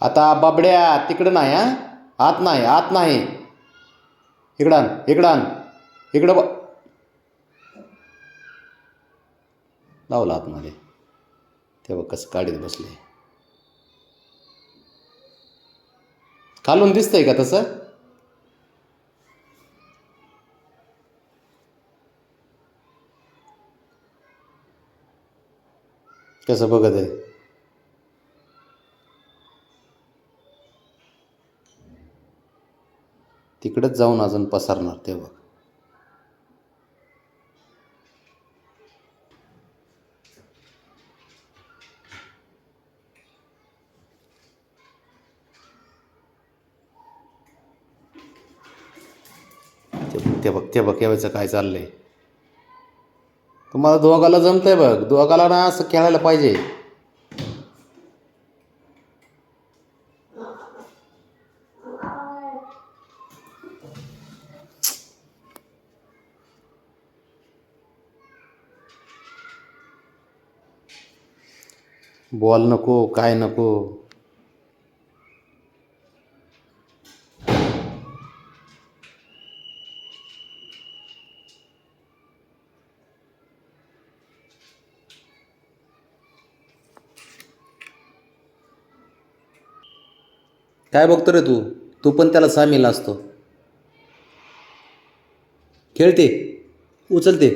आता बाबड्या तिकडं नाही हा, आत नाही आत नाही, इकडं आण इकडं आण, इकडं लावला आतमध्ये. तेव्हा कसं काढीत बसले. खालून दिसतंय का तसं? कसं बघत आहे? तिकडंच जाऊन अजून पसारणार ते बघ. ते बघ ते बघ यावेळेचं काय चाललंय. तुम्हाला दोघाला जमतंय बघ, दोघाला ना असं खेळायला पाहिजे. बॉल नको काय नको. काय बघतो रे तू? तू पण त्याला सामील असतो. खेळते उचलते.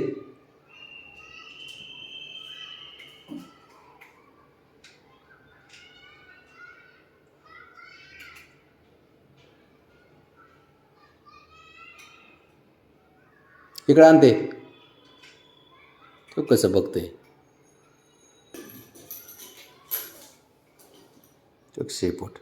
इकडं आणते. तो कसं बघतोय. तो शेपूट.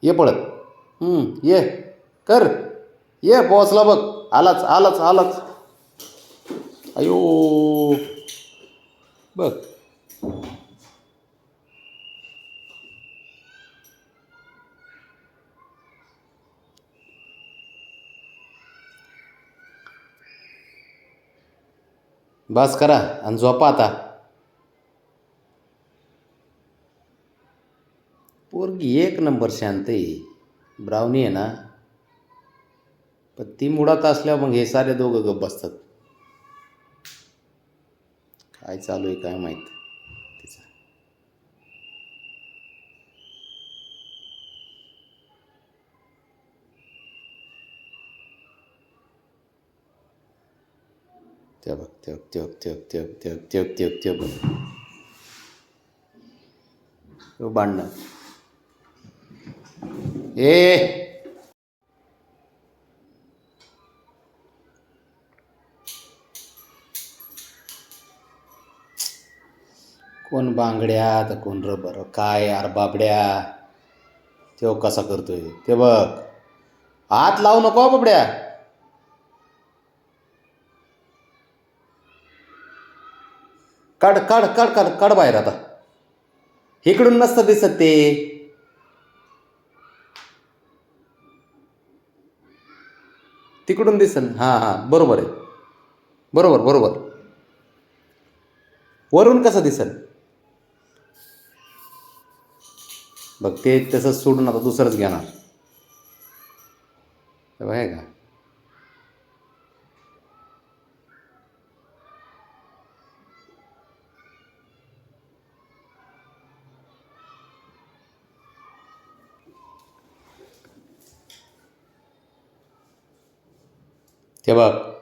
ये पळत. ये कर. ये पोहोचला बघ. आलाच आलाच आलाच. अयो बघ. बस करा आणि झोपा आता. पोरगी एक नंबर शांत आहे. ब्राउनी आहे ना, पण ती मुडात असल्यावर मग हे सारे दोघं गप्प बसतात. काय चालू आहे काय माहीत तिचं. ते बघ ते बघ ते बघ ते बघ ते बघ ते बघ ते बघ ते बघ ते बघ भांडणं. ए कोण बांगड्या तर कोण रबर काय यार बाबड्या. तो कसा करतोय ते बघ. हात लावू नको बाबड्या. काढ काढ काढ काढ काढ बाहेर आता. इकडून नसतं दिसत ते. तिकडून दिसल. हां हां बरोबर आहे. बरोबर बरोबर. वरून कसं दिसल. बघ ते तसंच सोडून आता दुसरंच घेणार. आहे का. ते बघ